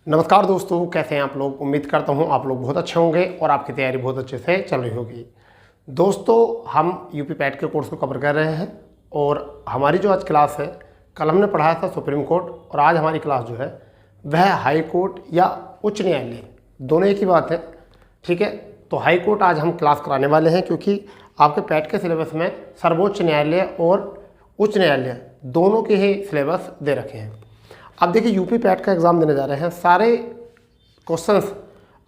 नमस्कार दोस्तों, कैसे हैं आप लोग। उम्मीद करता हूं आप लोग बहुत अच्छे होंगे और आपकी तैयारी बहुत अच्छे से चल रही होगी। दोस्तों, हम यूपी पैट के कोर्स को कवर कर रहे हैं और हमारी जो आज क्लास है, कल हमने पढ़ाया था सुप्रीम कोर्ट और आज हमारी क्लास जो है वह हाई कोर्ट या उच्च न्यायालय, दोनों एक ही बात है। ठीक है, तो हाई कोर्ट आज हम क्लास कराने वाले हैं क्योंकि आपके पैट के सिलेबस में सर्वोच्च न्यायालय और उच्च न्यायालय दोनों के ही सिलेबस दे रखे हैं। अब देखिए, यूपी पैट का एग्ज़ाम देने जा रहे हैं। सारे क्वेश्चंस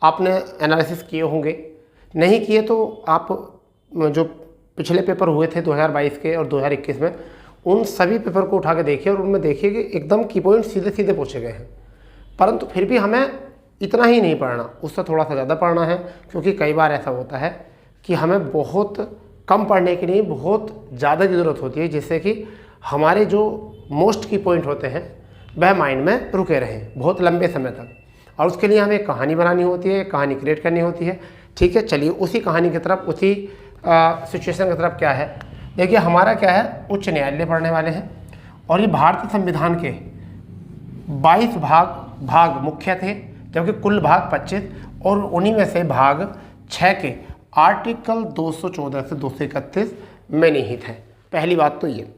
आपने एनालिसिस किए होंगे, नहीं किए तो आप जो पिछले पेपर हुए थे 2022 के और 2021 में, उन सभी पेपर को उठा के देखिए और उनमें देखिए कि एकदम की पॉइंट सीधे सीधे पूछे गए हैं। परंतु फिर भी हमें इतना ही नहीं पढ़ना, उससे थोड़ा सा ज़्यादा पढ़ना है, क्योंकि कई बार ऐसा होता है कि हमें बहुत कम पढ़ने के लिए बहुत ज़्यादा की ज़रूरत होती है, जिससे कि हमारे जो मोस्ट की पॉइंट होते हैं वह माइंड में रुके रहें बहुत लंबे समय तक। और उसके लिए हमें एक कहानी बनानी होती है, एक कहानी क्रिएट करनी होती है। ठीक है, चलिए उसी कहानी की तरफ, उसी सिचुएशन की तरफ क्या है। देखिए, हमारा क्या है, उच्च न्यायालय पढ़ने वाले हैं और ये भारतीय संविधान के 22 भाग मुख्य थे, जबकि कुल भाग 25, और उन्हीं में से भाग 6 के आर्टिकल 214 से 231 में निहित है। पहली बात तो ये।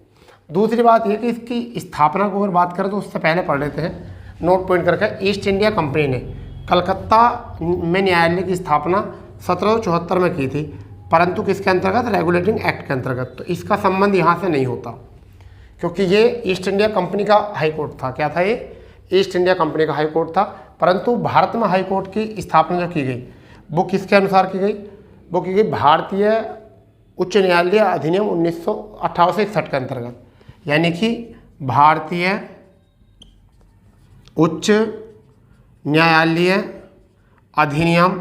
दूसरी बात यह कि इसकी स्थापना को अगर बात करें तो उससे पहले पढ़ लेते हैं, नोट पॉइंट करके। ईस्ट इंडिया कंपनी ने कलकत्ता में न्यायालय की स्थापना 1774 में की थी, परंतु किसके अंतर्गत, रेगुलेटिंग एक्ट के अंतर्गत। तो इसका संबंध यहाँ से नहीं होता, क्योंकि ये ईस्ट इंडिया कंपनी का हाई कोर्ट था। क्या था ये? ईस्ट इंडिया कंपनी का हाई कोर्ट था। परंतु भारत में हाई कोर्ट की स्थापना जो की गई वो किसके अनुसार की गई? वो की गई भारतीय उच्च न्यायालय अधिनियम 1958 से 61 के अंतर्गत, यानी कि भारतीय उच्च न्यायालय अधिनियम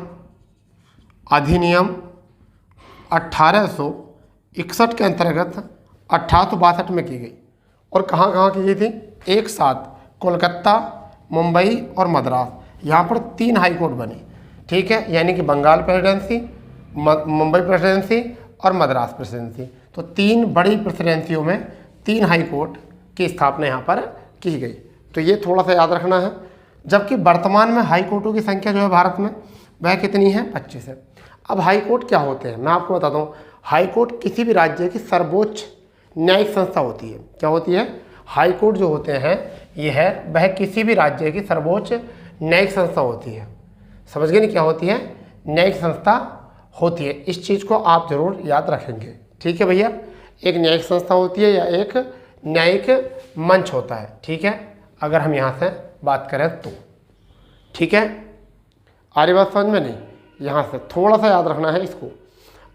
1861 के अंतर्गत 1862 में की गई। और कहाँ कहाँ की गई थी? एक साथ कोलकाता, मुंबई और मद्रास, यहाँ पर 3 हाई कोर्ट बने। ठीक है, यानी कि बंगाल प्रेसिडेंसी, मुंबई प्रेसिडेंसी और मद्रास प्रेसिडेंसी। तो 3 बड़ी प्रेसिडेंसियों में 3 हाई कोर्ट की स्थापना यहाँ पर की गई। तो ये थोड़ा सा याद रखना है। जबकि वर्तमान में हाई कोर्टों की संख्या जो है भारत में वह कितनी है? 25 है। अब हाई कोर्ट क्या होते हैं, मैं आपको बताता हूँ। हाई कोर्ट किसी भी राज्य की सर्वोच्च न्यायिक संस्था होती है। क्या होती है? हाई कोर्ट जो होते हैं ये है, वह किसी भी राज्य की सर्वोच्च न्यायिक संस्था होती है। समझ गए नहीं? क्या होती है? न्यायिक संस्था होती है। इस चीज़ को आप जरूर याद रखेंगे। ठीक है भैया, एक न्यायिक संस्था होती है या एक न्यायिक मंच होता है। ठीक है, अगर हम यहाँ से बात करें तो। ठीक है, आरी बात समझ में? नहीं, यहाँ से थोड़ा सा याद रखना है इसको।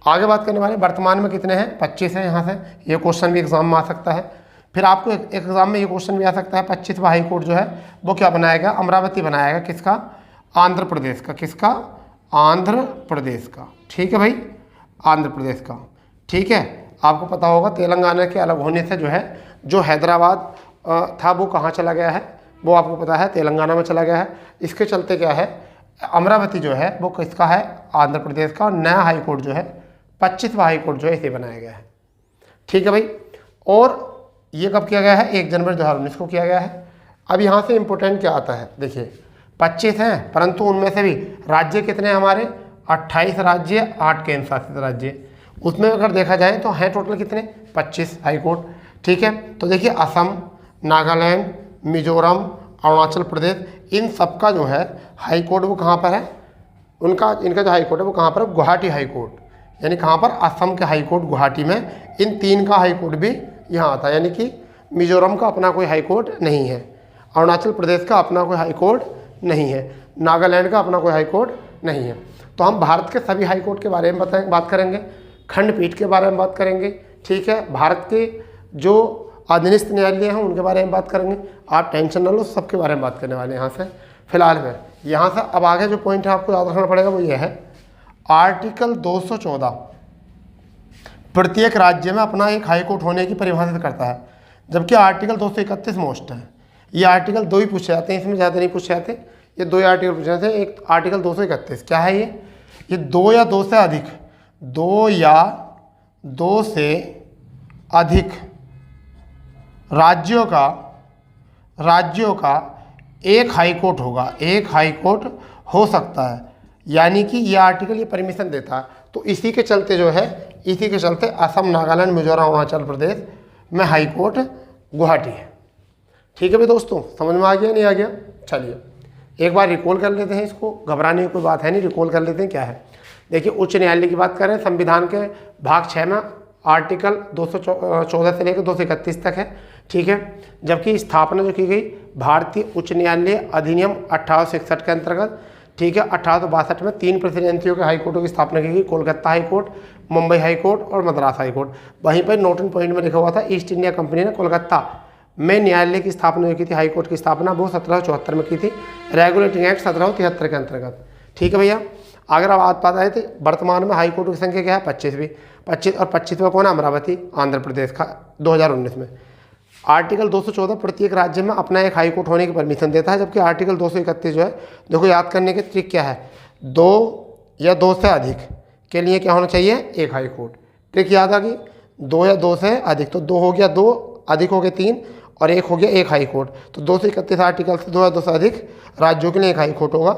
आगे बात करने वाले वर्तमान में कितने हैं? 25 हैं। यहाँ से ये क्वेश्चन भी एग्जाम में आ सकता है। फिर आपको एक एग्जाम में ये क्वेश्चन भी आ सकता है, 25वां हाई कोर्ट जो है वो क्या बनाएगा? अमरावती बनाएगा। किसका? आंध्र प्रदेश का। किसका? आंध्र प्रदेश का। ठीक है भाई, आंध्र प्रदेश का। ठीक है, आपको पता होगा तेलंगाना के अलग होने से जो है, जो हैदराबाद था वो कहाँ चला गया है? वो आपको पता है तेलंगाना में चला गया है। इसके चलते क्या है, अमरावती जो है वो किसका है? आंध्र प्रदेश का। नया हाई कोर्ट जो है 25वां हाई कोर्ट जो है इसे बनाया गया है। ठीक है भाई, और ये कब किया गया है? 1 जनवरी 2019 को किया गया है। अब यहाँ से इम्पोर्टेंट क्या आता है? देखिए, 25 हैं, परंतु उनमें से भी राज्य कितने हैं हमारे? 28 राज्य, 8 केंद्र शासित राज्य। उसमें अगर देखा जाए तो हैं टोटल कितने? 25 हाई कोर्ट। ठीक है, तो देखिए असम, नागालैंड, मिजोरम, अरुणाचल प्रदेश, इन सब का जो है हाई कोर्ट वो कहाँ पर है? इनका जो हाई कोर्ट है वो कहाँ पर है? Guwahati high court. यानी कहाँ पर? असम के हाई कोर्ट गुवाहाटी में। इन 3 का हाई कोर्ट भी यहाँ आता है। यानी कि मिजोरम का अपना कोई हाई कोर्ट नहीं है, अरुणाचल प्रदेश का अपना कोई हाई कोर्ट नहीं है, नागालैंड का अपना कोई हाई कोर्ट नहीं है। तो हम भारत के सभी हाई कोर्ट के बारे में बात करेंगे, खंडपीठ के बारे में बात करेंगे। ठीक है, भारत के जो अधीनस्थ न्यायालय हैं उनके बारे में बात करेंगे। आप टेंशन न लो, सबके बारे में बात करने वाले हैं यहाँ से फिलहाल में। यहाँ से अब आगे जो पॉइंट है आपको याद रखना पड़ेगा वो ये है, आर्टिकल 214 प्रत्येक राज्य में अपना एक हाई कोर्ट होने की परिभाषित करता है, जबकि आर्टिकल 231 मोस्ट है। ये आर्टिकल 2 ही पूछे जाते हैं, इसमें ज़्यादा नहीं पूछे जाते। ये 2 ही आर्टिकल पूछे जाते हैं। एक आर्टिकल 231 क्या है? ये 2 या 2 से अधिक, 2 या 2 से अधिक राज्यों का एक हाई कोर्ट होगा, एक हाई कोर्ट हो सकता है, यानी कि ये आर्टिकल ये परमिशन देता है। तो इसी के चलते जो है, इसी के चलते असम, नागालैंड, मिजोरम, अरुणाचल प्रदेश में हाई कोर्ट गुवाहाटी है। ठीक है भाई दोस्तों, समझ में आ गया नहीं आ गया? चलिए एक बार रिकॉल कर लेते हैं इसको, घबराने की कोई बात है नहीं, रिकॉल कर लेते हैं क्या है। देखिए उच्च न्यायालय की बात करें, संविधान के भाग 6 में आर्टिकल 214 से लेकर 231 तक है। ठीक है, जबकि स्थापना जो की गई भारतीय उच्च न्यायालय अधिनियम 1861 के अंतर्गत। ठीक है, 1862 में 3 प्रेसिडेंसियों के हाईकोर्टों की स्थापना की गई, Kolkata high court, Mumbai high court और मद्रास हाई कोर्ट। वहीं पर नोट इन पॉइंट में लिखा हुआ था, ईस्ट इंडिया कंपनी ने कोलकाता में न्यायालय की स्थापना जो की थी, हाई कोर्ट की स्थापना वो 1774 में की थी, रेगुलेटिंग एक्ट 1773 के अंतर्गत। ठीक है भैया, अगर अब बात आए थे वर्तमान में हाई कोर्ट की संख्या क्या है? 25वीं। 25 और 25वां कौन है? अमरावती, आंध्र प्रदेश का 2019 में। आर्टिकल 214 प्रत्येक राज्य में अपना एक हाई कोर्ट होने की परमिशन देता है, जबकि आर्टिकल 231 जो है, देखो याद करने के ट्रिक क्या है, 2 या 2 से अधिक के लिए क्या होना चाहिए? एक हाई कोर्ट। ट्रिक याद आ गई, 2 या 2 से अधिक, तो 2 हो गया 2, अधिक हो गए 3 और 1 हो गया एक हाई कोर्ट। तो 231 आर्टिकल से 2 या 2 से अधिक राज्यों के लिए एक हाई कोर्ट होगा।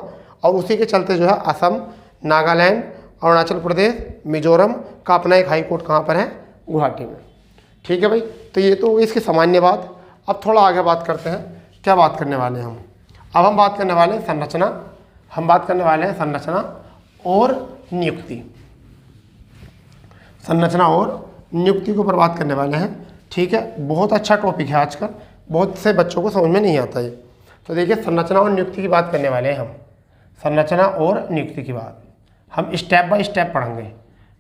और उसी के चलते जो है असम, नागालैंड, अरुणाचल प्रदेश, मिजोरम का अपना एक हाई कोर्ट कहाँ पर है? गुवाहाटी में। ठीक है भाई, तो ये तो इसकी सामान्य बात। अब थोड़ा आगे बात करते हैं, क्या बात करने वाले हैं हम? अब हम बात करने वाले हैं संरचना, हम बात करने वाले हैं संरचना और नियुक्ति। संरचना और नियुक्ति के ऊपर बात करने वाले हैं। ठीक है, बहुत अच्छा टॉपिक है आजकल, बहुत से बच्चों को समझ में नहीं आता है। तो देखिए संरचना और नियुक्ति की बात करने वाले हैं हम। संरचना और नियुक्ति की बात हम स्टेप बाय स्टेप पढ़ेंगे।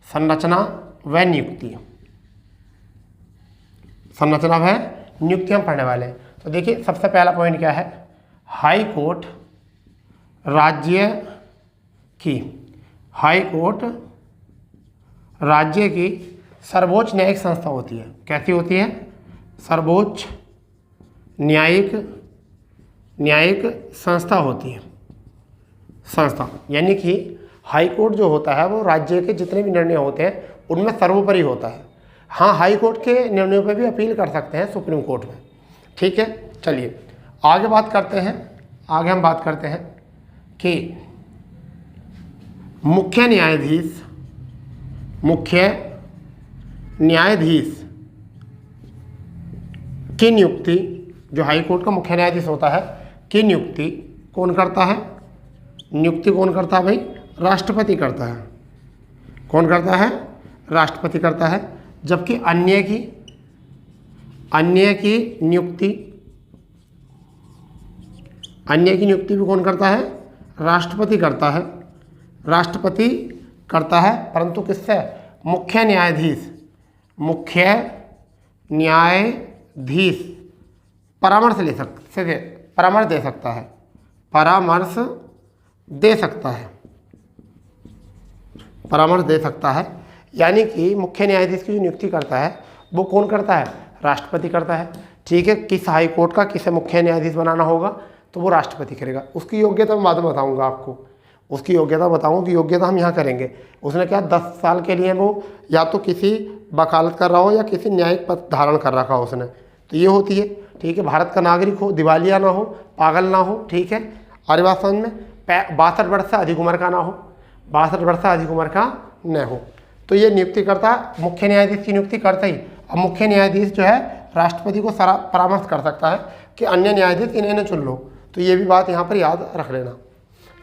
संरचना व नियुक्ति, संरचना व नियुक्ति हम पढ़ने वाले हैं। तो देखिए सबसे पहला पॉइंट क्या है? हाई कोर्ट राज्य की, हाई कोर्ट राज्य की सर्वोच्च न्यायिक संस्था होती है। कैसी होती है? सर्वोच्च न्यायिक संस्था होती है। संस्था यानी कि हाई कोर्ट जो होता है वो राज्य के जितने भी निर्णय होते हैं उनमें सर्वोपरि होता है। हाँ, हाई कोर्ट के निर्णयों पर भी अपील कर सकते हैं सुप्रीम कोर्ट में। ठीक है, चलिए आगे बात करते हैं। आगे हम बात करते हैं कि मुख्य न्यायाधीश की नियुक्ति, जो हाई कोर्ट का मुख्य न्यायाधीश होता है, की नियुक्ति कौन करता है? नियुक्ति कौन करता है भाई? राष्ट्रपति करता है। कौन करता है? राष्ट्रपति करता है। जबकि अन्य की नियुक्ति भी कौन करता है? राष्ट्रपति करता है। राष्ट्रपति करता है, परंतु किससे? मुख्य न्यायाधीश परामर्श परामर्श दे सकता है। परामर्श दे सकता है। यानी कि मुख्य न्यायाधीश की जो नियुक्ति करता है वो कौन करता है? राष्ट्रपति करता है। ठीक है, किस हाई कोर्ट का किसे मुख्य न्यायाधीश बनाना होगा तो वो राष्ट्रपति करेगा। उसकी योग्यता मैं बाद में बताऊंगा आपको, उसकी योग्यता बताऊंगा कि योग्यता हम यहाँ करेंगे। उसने क्या 10 साल के लिए वो या तो किसी वकालत कर रहा हो या किसी न्यायिक पद धारण कर रखा हो उसने, तो ये होती है। ठीक है, भारत का नागरिक हो, दिवालिया ना हो, पागल ना हो। ठीक है, और बात समझ में, 62 वर्ष से अधिक उम्र का ना हो, 62 वर्ष से अधिक उम्र का न हो। तो ये नियुक्ति करता है, मुख्य न्यायाधीश की नियुक्ति करता ही। अब मुख्य न्यायाधीश जो है राष्ट्रपति को सारा परामर्श कर सकता है कि अन्य न्यायाधीश इन्हें चुन लो। तो ये भी बात यहाँ पर याद रख लेना।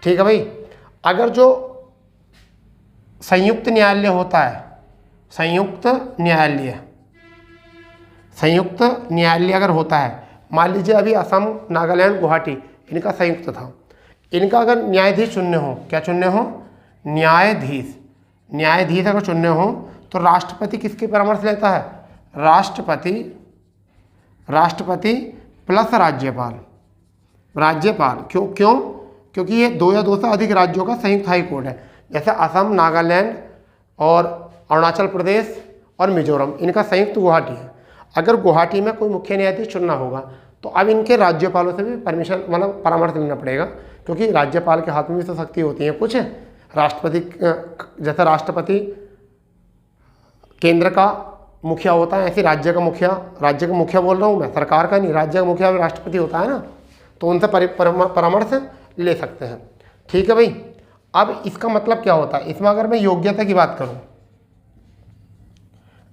ठीक है भाई, अगर जो संयुक्त न्यायालय होता है, संयुक्त न्यायालय अगर होता है, मान लीजिए अभी असम, नागालैंड, गुवाहाटी इनका संयुक्त था, इनका अगर न्यायाधीश चुनने हो, क्या चुनने हो? न्यायाधीश अगर चुनने हो तो राष्ट्रपति किसकी परामर्श लेता है? राष्ट्रपति प्लस राज्यपाल। क्यों? क्योंकि ये 2 या 2 से अधिक राज्यों का संयुक्त हाई कोर्ट है। जैसे असम, नागालैंड और अरुणाचल प्रदेश और मिजोरम, इनका संयुक्त गुवाहाटी है। अगर गुवाहाटी में कोई मुख्य न्यायाधीश चुनना होगा तो अब इनके राज्यपालों से भी परमिशन परामर्श लेना पड़ेगा, क्योंकि राज्यपाल के हाथ में भी तो शक्ति होती है कुछ। राष्ट्रपति, जैसे राष्ट्रपति केंद्र का मुखिया होता है, ऐसे राज्य का मुखिया बोल रहा हूँ मैं, सरकार का नहीं, राज्य का मुखिया भी राष्ट्रपति होता है ना। तो उनसे परामर्श ले सकते हैं। ठीक है भाई। अब इसका मतलब क्या होता है, इसमें अगर मैं योग्यता की बात करूं,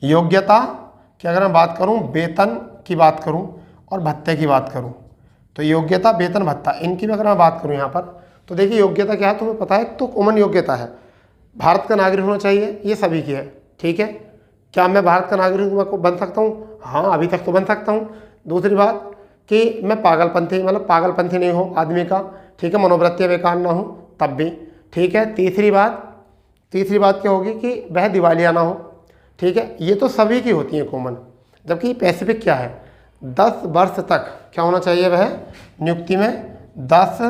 योग्यता की अगर मैं बात करूं, वेतन की बात करूं और भत्ते की बात करूं, तो योग्यता, वेतन, भत्ता, इनकी भी अगर मैं बात करूं यहाँ पर, तो देखिए योग्यता क्या है तुम्हें पता है, तो कॉमन योग्यता है, भारत का नागरिक होना चाहिए, ये सभी की है। ठीक है, क्या मैं भारत का नागरिक बन सकता हूँ? हाँ, अभी तक तो बन सकता हूँ। दूसरी बात कि मैं पागलपंथी, मतलब पागलपंथी नहीं हो आदमी का, ठीक है, मनोवृत्तियाँ बेकार ना हो तब भी। ठीक है, तीसरी बात क्या होगी कि वह दिवालिया ना हो। ठीक है, ये तो सभी की होती है कॉमन। जबकि पैसिफिक क्या है, 10 वर्ष तक क्या होना चाहिए, वह नियुक्ति में 10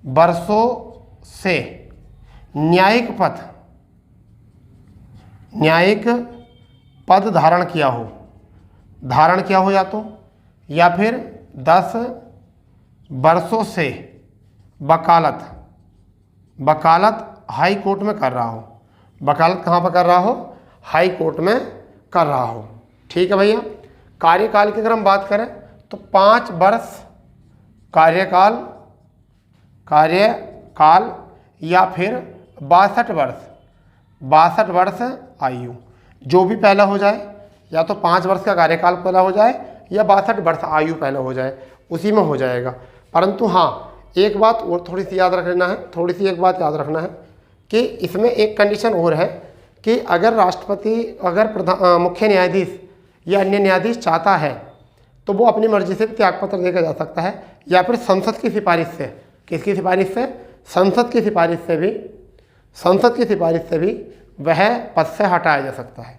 वर्षों से न्यायिक पद धारण किया हो, या फिर 10 वर्षों से वकालत हाई कोर्ट में कर रहा हो। वकालत कहाँ पर कर रहा हो? हाई कोर्ट में कर रहा हो। ठीक है भैया। कार्यकाल की अगर हम बात करें तो 5 वर्ष कार्यकाल या फिर 62 वर्ष आयु, जो भी पहला हो जाए, या तो 5 वर्ष का कार्यकाल पहला हो जाए या 62 वर्ष आयु पहला हो जाए, उसी में हो जाएगा। परंतु हाँ, एक बात और थोड़ी सी याद रखना है कि इसमें एक कंडीशन और है कि अगर राष्ट्रपति, अगर मुख्य न्यायाधीश या अन्य न्यायाधीश चाहता है तो वो अपनी मर्जी से भी त्यागपत्र देकर जा सकता है, या फिर संसद की सिफारिश से। किसकी सिफारिश से? संसद की सिफारिश से भी वह पद से हटाया जा सकता है।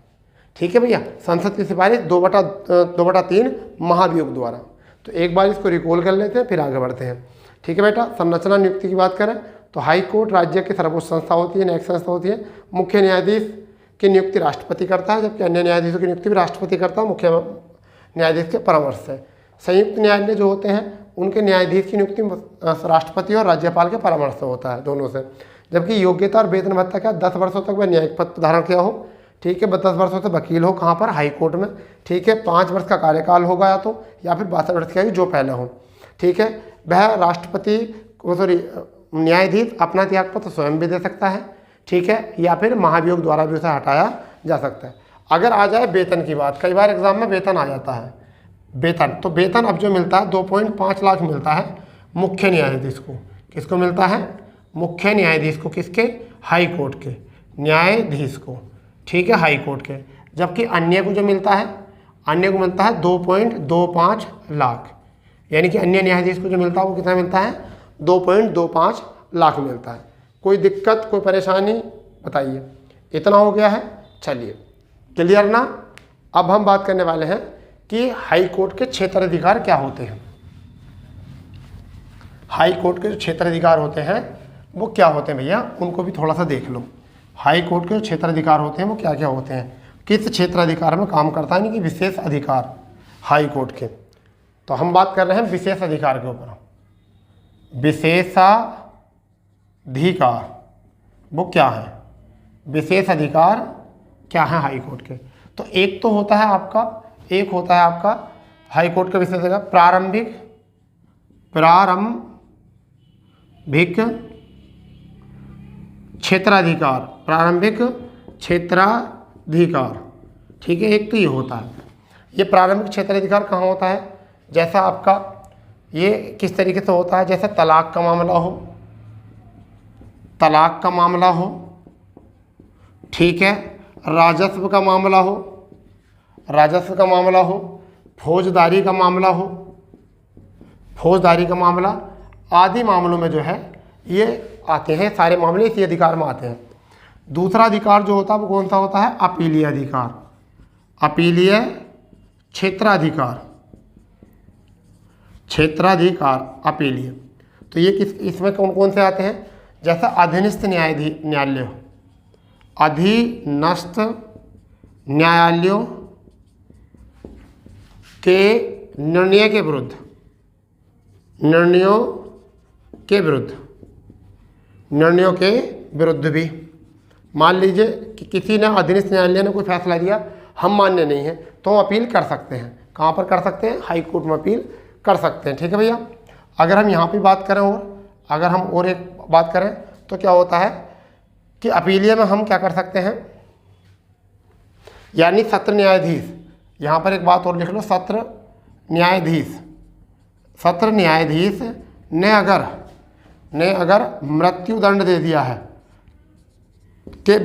ठीक है भैया, संसद की सिफारिश 2/3 महाभियोग द्वारा। तो एक बार इसको रिकॉल कर लेते हैं, फिर आगे बढ़ते हैं। ठीक है बेटा। संरचना नियुक्ति की बात करें तो हाई कोर्ट राज्य की सर्वोच्च संस्था होती है, न्यायिक संस्था होती है। मुख्य न्यायाधीश की नियुक्ति राष्ट्रपति करता है, जबकि अन्य न्यायाधीशों की नियुक्ति भी राष्ट्रपति करता है मुख्य न्यायाधीश के परामर्श से। संयुक्त न्यायालय जो होते हैं उनके न्यायाधीश की नियुक्ति राष्ट्रपति और राज्यपाल के परामर्श से होता है, दोनों से। जबकि योग्यता और वेतन भत्ता क्या, 10 वर्षों तक वह न्यायिक पद धारण किया हो। ठीक है, 10 वर्षों से वकील हो, कहाँ पर? हाई कोर्ट में। ठीक है, 5 वर्ष का कार्यकाल होगा या फिर 62 वर्ष का जो पहला हो। ठीक है, वह न्यायाधीश अपना त्यागपत्र स्वयं भी दे सकता है। ठीक है, या फिर महाभियोग द्वारा भी उसे हटाया जा सकता है। अगर आ जाए वेतन की बात, कई बार एग्जाम में वेतन आ जाता है, तो वेतन अब जो मिलता है 2.5 लाख मिलता है मुख्य न्यायाधीश को। किसको मिलता है? मुख्य न्यायाधीश को। किसके? हाई कोर्ट के न्यायाधीश को। ठीक है, हाई कोर्ट के। जबकि अन्य को जो मिलता है, 2.25 लाख, यानी कि अन्य न्यायाधीश को जो मिलता है वो कितना मिलता है? 2.25 लाख मिलता है। कोई दिक्कत, कोई परेशानी बताइए? इतना हो गया है, चलिए क्लियर ना। अब हम बात करने वाले हैं कि हाई कोर्ट के क्षेत्राधिकार क्या होते हैं। हाई कोर्ट के जो क्षेत्राधिकार होते हैं वो क्या होते हैं भैया, उनको भी थोड़ा सा देख लो। हाई कोर्ट के जो क्षेत्राधिकार होते हैं वो क्या क्या होते हैं, किस क्षेत्राधिकार में काम करता है, यानी कि विशेष अधिकार हाई कोर्ट के। तो हम बात कर रहे हैं विशेष अधिकार के ऊपर। विशेषाधिकार वो क्या है, विशेष अधिकार क्या है हाई कोर्ट के? तो एक होता है आपका हाई कोर्ट का विशेष अधिकार प्रारंभिक क्षेत्राधिकार, प्रारंभिक क्षेत्राधिकार। ठीक है, एक तो ये होता है। ये प्रारंभिक क्षेत्राधिकार कहाँ होता है? जैसा आपका ये किस तरीके से होता है, जैसे तलाक का मामला हो, ठीक है, राजस्व का मामला हो, फौजदारी का मामला आदि मामलों में जो है ये आते हैं, सारे मामले इसी अधिकार में आते हैं। दूसरा अधिकार जो होता है वो कौन सा होता है? अपीलीय अधिकार, अपीलीय क्षेत्राधिकार अपीलीय। तो ये इसमें कौन कौन से आते हैं? जैसा अधीनस्थ न्यायालय, अधीनस्थ न्यायालयों के निर्णयों के विरुद्ध भी। मान लीजिए कि किसी ने अधीनस्थ न्यायालय ने कोई फैसला दिया, हम मान्य नहीं है, तो हम अपील कर सकते हैं। कहाँ पर कर सकते हैं? हाई कोर्ट में अपील कर सकते हैं। ठीक है भैया। अगर हम यहाँ पे बात करें और अगर हम और एक बात करें तो क्या होता है कि अपीलीय में हम क्या कर सकते हैं, यानी सत्र न्यायाधीश, यहाँ पर एक बात और लिख लो, सत्र न्यायाधीश ने अगर मृत्युदंड दे दिया है के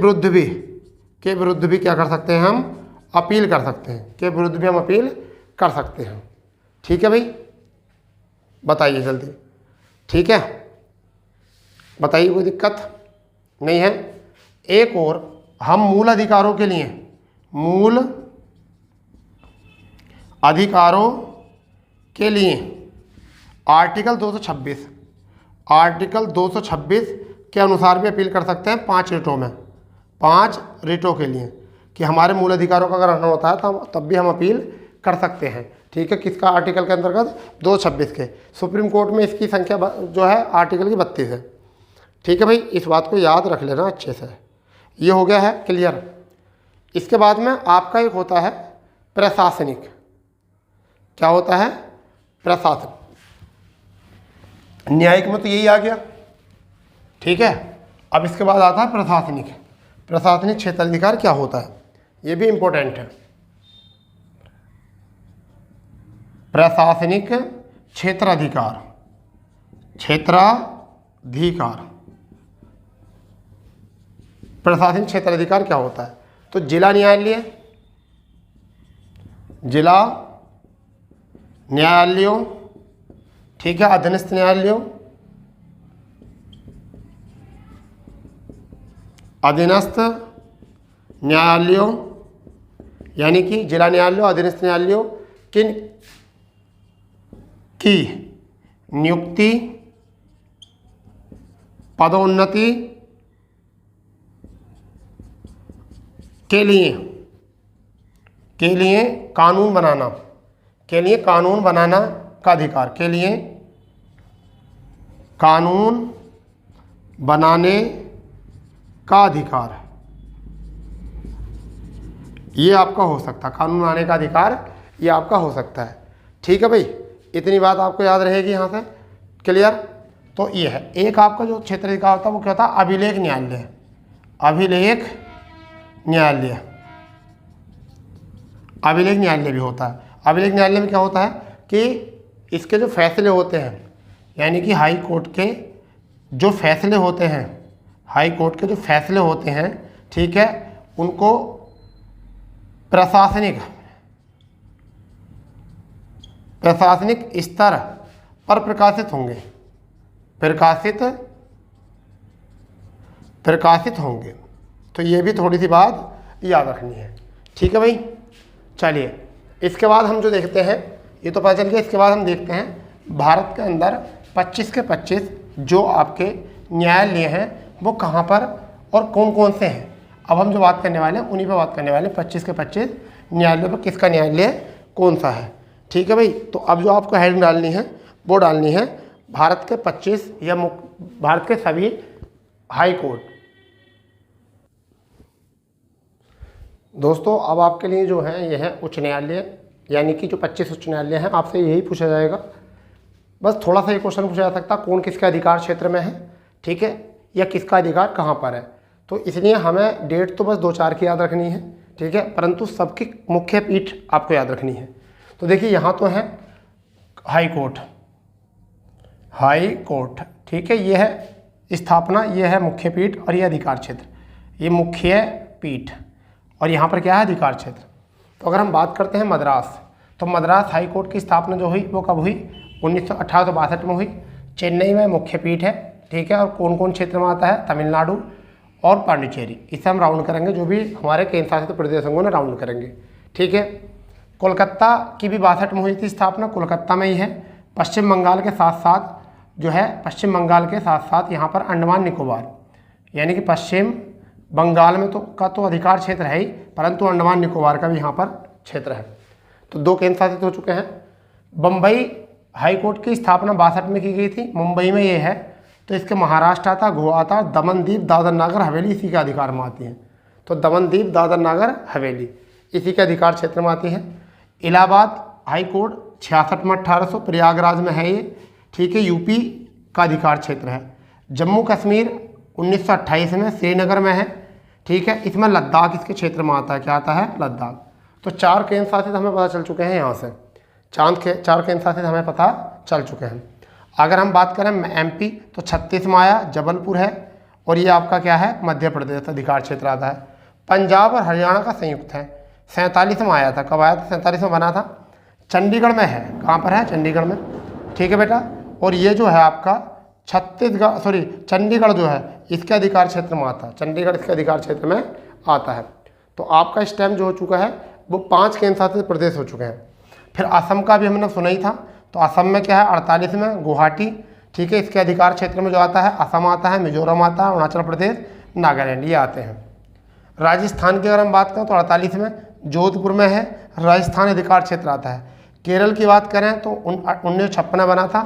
विरुद्ध भी क्या कर सकते हैं, हम अपील कर सकते हैं, के विरुद्ध भी हम अपील कर सकते हैं। ठीक है भाई, बताइए जल्दी। ठीक है, बताइए, कोई दिक्कत नहीं है। एक और हम मूल अधिकारों के लिए आर्टिकल 226 के अनुसार भी अपील कर सकते हैं 5 रिटों के लिए, कि हमारे मूल अधिकारों का अगर हनन होता है तो तब भी हम अपील कर सकते हैं। ठीक है, किसका आर्टिकल के अंतर्गत, 226 के। सुप्रीम कोर्ट में इसकी संख्या जो है आर्टिकल की 32 है। ठीक है भाई, इस बात को याद रख लेना अच्छे से। ये हो गया है क्लियर। इसके बाद में आपका एक होता है प्रशासनिक। क्या होता है, प्रशासन। न्यायिक में तो यही आ गया। ठीक है, अब इसके बाद आता है प्रशासनिक क्षेत्राधिकार क्या होता है, ये भी इंपॉर्टेंट है। प्रशासनिक क्षेत्राधिकार प्रशासनिक क्षेत्राधिकार क्या होता है, तो जिला न्यायालयों, ठीक है, अधीनस्थ न्यायालयों, यानी कि जिला न्यायालयों, अधीनस्थ न्यायालयों की नियुक्ति, पदोन्नति के लिए कानून बनाना का अधिकार, कानून बनाने का अधिकार, ये आपका हो सकता है। कानून बनाने का अधिकार ये आपका हो सकता है। ठीक है भाई, इतनी बात आपको याद रहेगी यहाँ से। क्लियर। तो ये है एक आपका जो क्षेत्राधिकार होता है वो क्या होता है, अभिलेख न्यायालय भी होता है। अभिलेख न्यायालय में क्या होता है कि इसके जो फैसले होते हैं, यानी कि हाई कोर्ट के जो फैसले होते हैं, ठीक है, उनको प्रशासनिक स्तर पर प्रकाशित होंगे। तो ये भी थोड़ी सी बात याद रखनी है। ठीक है भाई, चलिए इसके बाद हम जो देखते हैं, ये तो पता चल गया। इसके बाद हम देखते हैं भारत के अंदर 25 के 25 जो आपके न्यायालय हैं वो कहाँ पर और कौन कौन से हैं। अब हम जो बात करने वाले हैं उन्हीं पर बात करने वाले हैं। 25 के 25 न्यायालयों पर किसका न्यायालय कौन सा है। ठीक है भाई, तो अब जो आपको हेडिंग डालनी है वो डालनी है भारत के 25 या भारत के सभी हाई कोर्ट। दोस्तों अब आपके लिए जो है यह है उच्च न्यायालय, यानी कि जो 25 उच्च न्यायालय हैं आपसे यही पूछा जाएगा। बस थोड़ा सा ये क्वेश्चन पूछा जा सकता है कौन किसके अधिकार क्षेत्र में है, ठीक है, या किसका अधिकार कहाँ पर है। तो इसलिए हमें डेट तो बस 2-4 की याद रखनी है, ठीक है, परंतु सबकी मुख्य पीठ आपको याद रखनी है। तो देखिए यहाँ तो है हाई कोर्ट, ठीक है, ये है स्थापना, ये है मुख्य पीठ और ये अधिकार क्षेत्र, ये मुख्य पीठ और यहाँ पर क्या है अधिकार क्षेत्र। तो अगर हम बात करते हैं मद्रास, तो मद्रास हाई कोर्ट की स्थापना जो हुई वो कब हुई, 1862 में हुई। चेन्नई में मुख्य पीठ है, ठीक है, और कौन कौन क्षेत्र में आता है, तमिलनाडु और पांडिचेरी। इसे हम राउंड करेंगे, जो भी हमारे केंद्र शासित प्रदेश होंगे ना राउंड करेंगे, ठीक है। कोलकाता की भी 62 में हुई थी स्थापना, कोलकाता में ही है। पश्चिम बंगाल के साथ साथ जो है, पश्चिम बंगाल के साथ साथ यहाँ पर अंडमान निकोबार, यानी कि पश्चिम बंगाल में तो अधिकार क्षेत्र है ही, परंतु अंडमान निकोबार का भी यहाँ पर क्षेत्र है। तो 2 केंद्र शासित हो चुके हैं। बम्बई हाई कोर्ट की स्थापना 62 में की गई थी, मुंबई में ये है। तो इसके महाराष्ट्र आता, गोवा आता, दमन दीव दादर नागर हवेली इसी के अधिकार में आती हैं। तो दमन दीव दादर नागर हवेली इसी के अधिकार क्षेत्र में आती है। इलाहाबाद हाई कोर्ट 66 में 1800 प्रयागराज में है ये, ठीक है, यूपी का अधिकार क्षेत्र है। जम्मू कश्मीर 1928 में श्रीनगर में है, ठीक है। इसमें लद्दाख इसके क्षेत्र में आता है, क्या आता है, लद्दाख। तो 4 केंद्र शासित हमें पता चल चुके हैं यहाँ से, 4 केंद्र शासित हमें पता चल चुके हैं। अगर हम बात करें एमपी तो 36 में आया, जबलपुर है, और ये आपका क्या है, मध्य प्रदेश अधिकार क्षेत्र आता है। पंजाब और हरियाणा का संयुक्त है, 47 में आया था। कब आया था, 47 में बना था। चंडीगढ़ में है, कहाँ पर है, चंडीगढ़ में, ठीक है बेटा। और ये जो है आपका चंडीगढ़ जो है इसके अधिकार क्षेत्र में आता है, चंडीगढ़ इसके अधिकार क्षेत्र में आता है। तो आपका इस टाइम जो हो चुका है वो 5 केंद्र शासित प्रदेश हो चुके हैं। फिर असम का भी हमने सुना ही था, तो असम में क्या है, 48 में गुवाहाटी, ठीक है, इसके अधिकार क्षेत्र में जो आता है असम आता है, मिजोरम आता है, अरुणाचल प्रदेश, नागालैंड, ये आते हैं। राजस्थान की अगर हम बात करें तो 48 में जोधपुर में है, राजस्थान अधिकार क्षेत्र आता है। केरल की बात करें तो 1956 में बना था,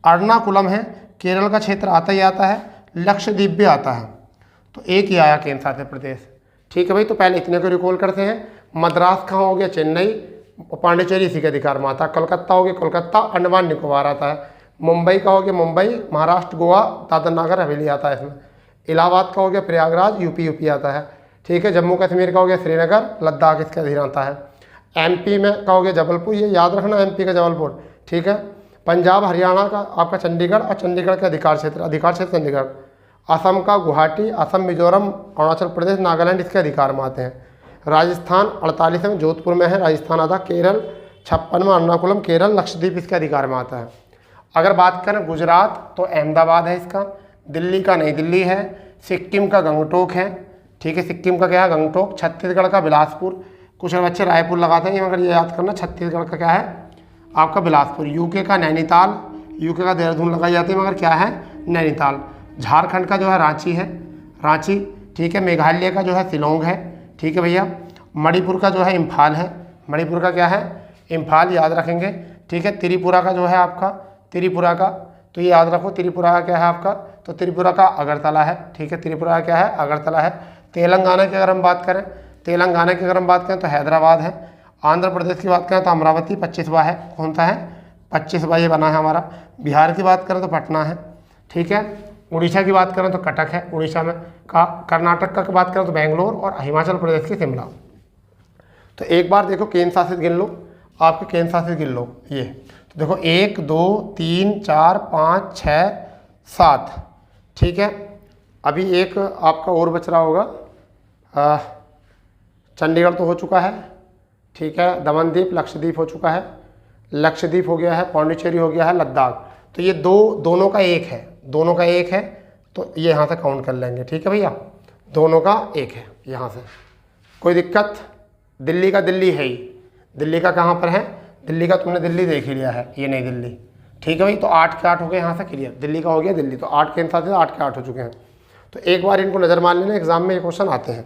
एर्नाकुलम है, केरल का क्षेत्र आता ही आता है, लक्षद्वीप भी आता है। तो एक ही आया केंद्र शासित प्रदेश, ठीक है भाई। तो पहले इतने को रिकॉल करते हैं। मद्रास कहाँ हो गया, चेन्नई, पांडिचेरी इसी के अधिकार में आता है। कलकत्ता हो गया, कोलकाता, अंडमान निकोबार आता है। मुंबई का हो गया, मुंबई, महाराष्ट्र, गोवा, दादर नगर हवेली आता है इसमें। इलाहाबाद का हो गया, प्रयागराज, यूपी आता है, ठीक है। जम्मू कश्मीर का हो गया श्रीनगर, लद्दाख इसके अधीन आता है। एमपी में का हो गया जबलपुर, ये याद रखना, एमपी का जबलपुर, ठीक है। पंजाब हरियाणा का आपका चंडीगढ़, और चंडीगढ़ का अधिकार क्षेत्र चंडीगढ़। असम का गुवाहाटी, असम, मिजोरम, अरुणाचल प्रदेश, नागालैंड इसके अधिकार में आते हैं। राजस्थान 48 में जोधपुर में है, राजस्थान आता। केरल 56 में एर्नाकुलम, केरल, लक्षद्वीप इसके अधिकार में आता है। अगर बात करें गुजरात तो अहमदाबाद है इसका, दिल्ली का नई दिल्ली है, सिक्किम का गंगटोक है, ठीक है, सिक्किम का क्या है, गंगटोक। छत्तीसगढ़ का बिलासपुर, कुछ बच्चे रायपुर लगाते हैं, मगर ये याद करना छत्तीसगढ़ का क्या है आपका बिलासपुर। यूके का नैनीताल, यूके का देहरादून लगाई जाती है, मगर क्या है, नैनीताल। झारखंड का जो है रांची है, रांची, ठीक है। मेघालय का जो है शिलोंग है, ठीक है भैया। मणिपुर का जो है इम्फाल है, मणिपुर का क्या है, इम्फाल, याद रखेंगे, ठीक है। त्रिपुरा का जो है आपका, त्रिपुरा का, तो ये याद रखो, त्रिपुरा का क्या है आपका, तो त्रिपुरा का अगरतला है, ठीक है, त्रिपुरा का क्या है, अगरतला है। तेलंगाना की अगर हम बात करें, तेलंगाना की अगर हम बात करें तो हैदराबाद है। आंध्र प्रदेश की बात करें तो अमरावती 25वां है, कौन सा है, 25वां ये बना है हमारा। बिहार की बात करें तो पटना है, ठीक है। उड़ीसा की बात करें तो कटक है, उड़ीसा में का। कर्नाटक का बात करें तो बेंगलोर, और हिमाचल प्रदेश की शिमला। तो एक बार देखो केंद्र शासित गिन लो, आपके केंद्र शासित गिन लो ये। तो देखो 1 2 3 4 5 6 7, ठीक है। अभी एक आपका और बच रहा होगा, चंडीगढ़ तो हो चुका है, ठीक है। दमनदीप, लक्षद्वीप हो चुका है, लक्षद्वीप हो गया है, पांडिचेरी हो गया है, लद्दाख। तो ये दोनों का एक है, दोनों का एक है, तो ये यहाँ से काउंट कर लेंगे, ठीक है भैया। दोनों का एक है यहाँ से, कोई दिक्कत। दिल्ली का दिल्ली है ही, दिल्ली का कहाँ पर है, दिल्ली का तुमने दिल्ली देख ही लिया है, ये नई दिल्ली, ठीक है भाई। तो 8 के 8 हो गए यहाँ से क्लियर, दिल्ली का हो गया दिल्ली। तो 8 के साथ 8 के 8 हो चुके हैं। तो एक बार इनको नज़र मान लेना, एग्जाम में ये क्वेश्चन आते हैं।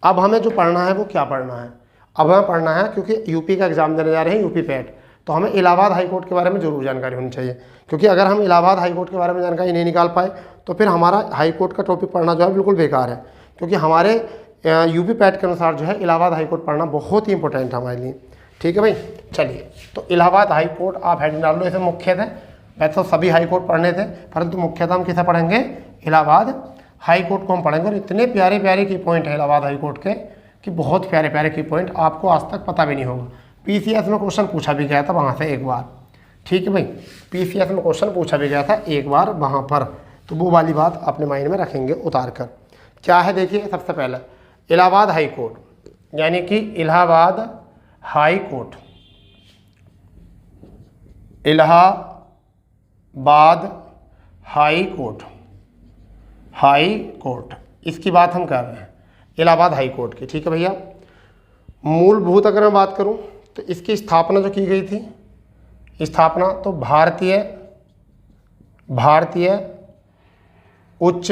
अब हमें जो पढ़ना है वो क्या पढ़ना है, अब हमें पढ़ना है, क्योंकि यूपी का एग्जाम देने जा रहे हैं, यूपी पैट, तो हमें इलाहाबाद हाई कोर्ट के बारे में जरूर जानकारी होनी चाहिए। क्योंकि अगर हम इलाहाबाद हाई कोर्ट के बारे में जानकारी नहीं निकाल पाए तो फिर हमारा हाई कोर्ट का टॉपिक पढ़ना जो है बिल्कुल बेकार है। क्योंकि हमारे यूपी पैट के अनुसार जो है इलाहाबाद हाई कोर्ट पढ़ना बहुत ही इंपॉर्टेंट है हमारे लिए, ठीक है भाई। चलिए, तो इलाहाबाद हाई कोर्ट आप हेडिंग डाल लो, इसे मुख्य थे। वैसे तो सभी हाई कोर्ट पढ़ने थे, परंतु मुख्यतः हम किसे पढ़ेंगे, इलाहाबाद हाई कोर्ट को हम पढ़ेंगे। और इतने प्यारे प्यारे की पॉइंट है इलाहाबाद हाई कोर्ट के कि बहुत प्यारे प्यारे की पॉइंट, आपको आज तक पता भी नहीं होगा। पीसीएस में क्वेश्चन पूछा भी गया था वहाँ से एक बार, ठीक है भाई। पीसीएस में क्वेश्चन पूछा भी गया था एक बार वहाँ पर, तो वो वाली बात अपने माइंड में रखेंगे उतार कर। क्या है देखिए, सबसे पहले इलाहाबाद हाई कोर्ट, यानी कि Allahabad high court, Allahabad high court, high court, इसकी बात हम कर रहे हैं, इलाहाबाद हाई कोर्ट की, ठीक है भैया। मूलभूत अगर मैं बात करूं तो इसकी स्थापना जो की गई थी, स्थापना तो भारतीय उच्च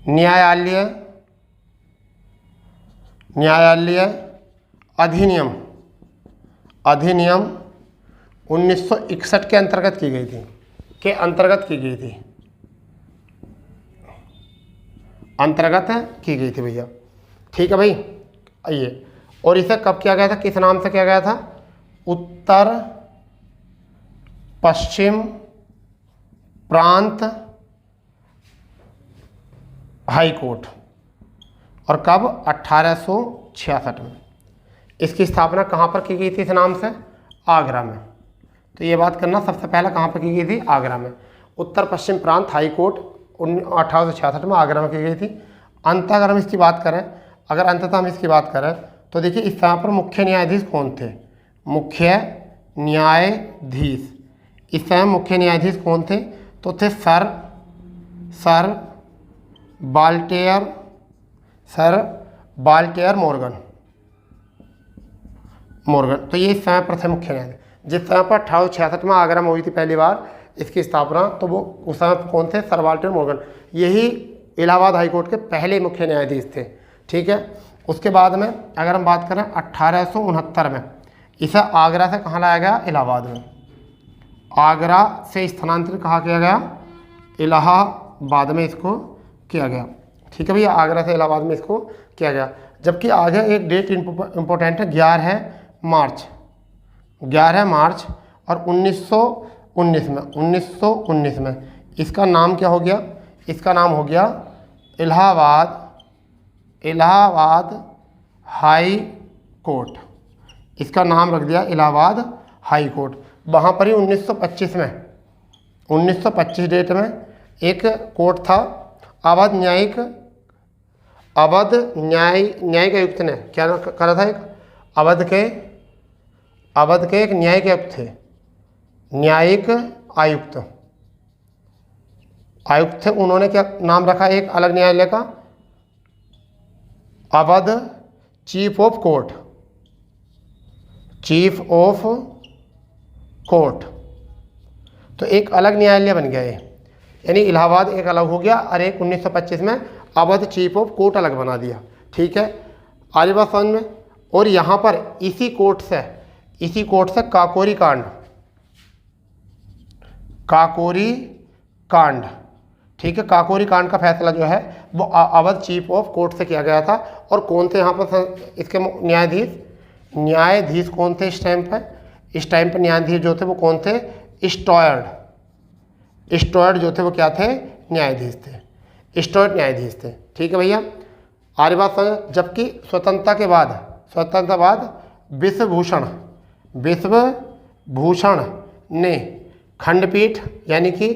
न्यायालय अधिनियम 1961 के अंतर्गत की गई थी, भैया, ठीक है भाई। आइए, और इसे कब किया गया था, किस नाम से किया गया था, उत्तर पश्चिम प्रांत हाई कोर्ट। और कब? 1866 में। इसकी स्थापना कहाँ पर की गई थी इस नाम से? आगरा में। तो ये बात करना, सबसे पहले कहाँ पर की गई थी? आगरा में। उत्तर पश्चिम प्रांत हाई कोर्ट 1866 में आगरा में की गई थी। अंततः अगर हम इसकी बात करें, तो देखिए इस समय पर मुख्य न्यायाधीश कौन थे? मुख्य न्यायाधीश इस समय मुख्य न्यायाधीश कौन थे? तो थे सर बाल्टेयर मोर्गन। तो ये इस समय पर थे मुख्य न्यायाधीश। जिस समय पर 1866 में आगरा में हुई थी पहली बार इसकी स्थापना, तो वो उस समय कौन थे? Sir Walter Morgan. यही इलाहाबाद हाईकोर्ट के पहले मुख्य न्यायाधीश थे। ठीक है। उसके बाद में अगर हम बात करें 1869 में इसे आगरा से कहाँ लाया गया? इलाहाबाद में। आगरा से स्थानांतरित कहाँ किया गया? इलाहाबाद में इसको किया गया। ठीक है भैया, आगरा से इलाहाबाद में इसको किया गया। जबकि आगे एक डेट इंपॉर्टेंट है, 11 मार्च और 1919 में इसका नाम क्या हो गया? इसका नाम हो गया इलाहाबाद हाई कोर्ट। इसका नाम रख दिया इलाहाबाद हाई कोर्ट। वहाँ पर ही 1925 डेट में एक कोर्ट था, अवध न्यायिक आयुक्त ने क्या करा था? एक अवध के एक न्यायिक आयुक्त थे, न्यायिक आयुक्त थे। उन्होंने क्या नाम रखा एक अलग न्यायालय का? Awadh chief of court. तो एक अलग न्यायालय बन गया ये, यानी इलाहाबाद एक अलग हो गया और एक 1925 में अवध चीफ ऑफ कोर्ट अलग बना दिया। ठीक है, आगे बात समझ में। और यहाँ पर इसी कोर्ट से काकोरी कांड, ठीक है, काकोरी कांड का फैसला जो है वो अवध चीफ ऑफ कोर्ट से किया गया था। और कौन थे यहाँ पर इसके न्यायाधीश कौन थे इस टाइम पर न्यायाधीश जो थे वो कौन थे? स्टोयर्ड जो थे वो क्या थे? न्यायाधीश थे। ठीक है भैया, आगे बात समझ। जबकि स्वतंत्रता बाद विश्वभूषण ने खंडपीठ यानी कि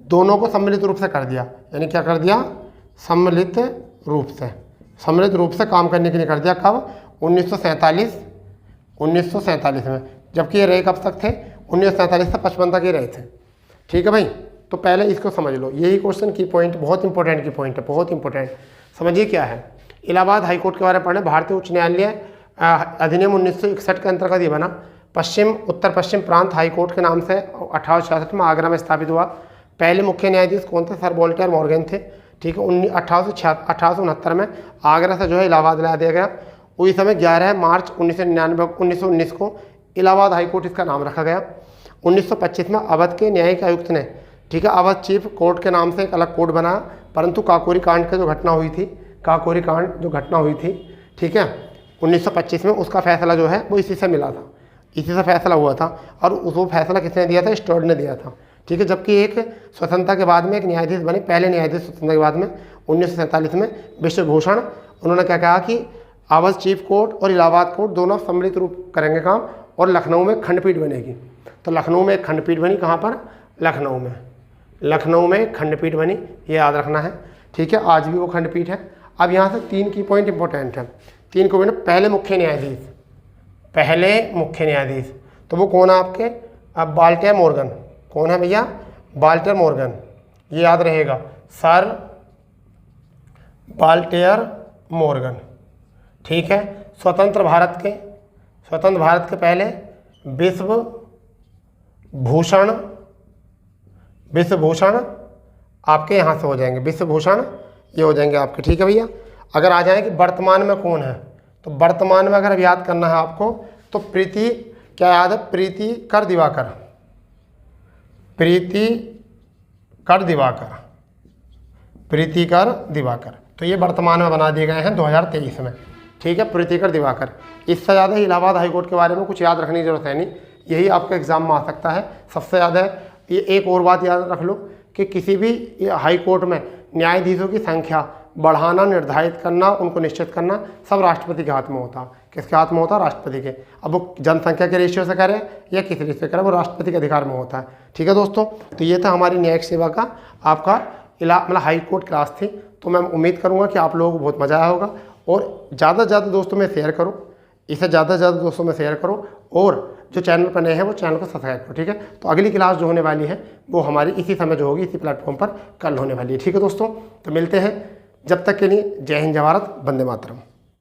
दोनों को सम्मिलित रूप से कर दिया। यानी क्या कर दिया? सम्मिलित रूप से काम करने के लिए कर दिया। कब? 1947 में। जबकि ये रहे कब तक थे? 1947 से 55 तक ही रहे थे। ठीक है भाई, तो पहले इसको समझ लो। यही क्वेश्चन की पॉइंट बहुत इंपॉर्टेंट की पॉइंट है, बहुत इंपॉर्टेंट। समझिए क्या है। इलाहाबाद हाईकोर्ट के बारे में पढ़ें। भारतीय उच्च न्यायालय अधिनियम 1961 के अंतर्गत ये बना। उत्तर पश्चिम प्रांत हाईकोर्ट के नाम से 1866 में आगरा में स्थापित हुआ। पहले मुख्य न्यायाधीश कौन थे? सर बाल्टेयर मोर्गन थे। ठीक है, 1869 में आगरा से जो है इलाहाबाद ला दिया गया। उसी समय 11 मार्च 1919 को इलाहाबाद हाईकोर्ट इसका नाम रखा गया। 1925 में अवध के न्यायिक आयुक्त ने, ठीक है, अवध चीफ कोर्ट के नाम से एक अलग कोर्ट बनाया। परंतु काकोरी कांड जो घटना हुई थी, ठीक है, 1925 में उसका फैसला जो है वो इसी से मिला था, इसी से फैसला हुआ था। और वो फैसला किसने दिया था? स्टोयर्ड ने दिया था। ठीक है, जबकि एक स्वतंत्रता के बाद में एक न्यायाधीश बने, पहले न्यायाधीश स्वतंत्रता के बाद में 1947 में विश्वभूषण। उन्होंने क्या कहा कि अवध चीफ कोर्ट और इलाहाबाद कोर्ट दोनों सम्मिलित रूप करेंगे काम, और लखनऊ में खंडपीठ बनेगी। तो लखनऊ में एक खंडपीठ बनी। कहाँ पर? लखनऊ में खंडपीठ बनी, ये याद रखना है। ठीक है, आज भी वो खंडपीठ है। अब यहाँ से 3 की पॉइंट इंपॉर्टेंट है। 3 को पहले मुख्य न्यायाधीश तो वो कौन है आपके? अब बाल्टेयर मोर्गन। कौन है भैया? बाल्टेयर मोर्गन, ये याद रहेगा, सर बाल्टेयर मोर्गन। ठीक है, स्वतंत्र भारत के पहले विश्वभूषण आपके यहाँ से हो जाएंगे, विश्वभूषण ये हो जाएंगे आपके। ठीक है भैया, अगर आ जाए कि वर्तमान में कौन है, तो वर्तमान में अगर याद करना है आपको तो क्या याद है? प्रीतिकर दिवाकर। तो ये वर्तमान में बना दिए गए हैं 2023 में। ठीक है, प्रीतिकर दिवाकर। इससे ज़्यादा इलाहाबाद हाईकोर्ट के बारे में कुछ याद रखने की जरूरत है नहीं, यही आपके एग्जाम में आ सकता है। सबसे ज़्यादा ये एक और बात याद रख लो कि किसी भी हाई कोर्ट में न्यायाधीशों की संख्या बढ़ाना, निर्धारित करना, उनको निश्चित करना सब राष्ट्रपति के हाथ में होता। किसके हाथ में होता? राष्ट्रपति के। अब वो जनसंख्या के रेशियो से करे या किस रेशियो से करे, वो राष्ट्रपति के अधिकार में होता है। ठीक है दोस्तों, तो ये था हमारी न्यायिक सेवा का आपका मतलब हाई कोर्ट क्लास थी। तो मैं उम्मीद करूँगा कि आप लोगों को बहुत मज़ा आया होगा, और ज़्यादा से ज़्यादा दोस्तों में शेयर करो, इसे ज़्यादा से ज़्यादा दोस्तों में शेयर करो, और जो चैनल पर नए हैं वो चैनल को सब्सक्राइब करो। ठीक है, तो अगली क्लास जो होने वाली है वो हमारी इसी समय जो होगी, इसी प्लेटफॉर्म पर कल होने वाली है। ठीक है दोस्तों, तो मिलते हैं, जब तक के लिए जय हिंद, जय भारत, वंदे मातरम।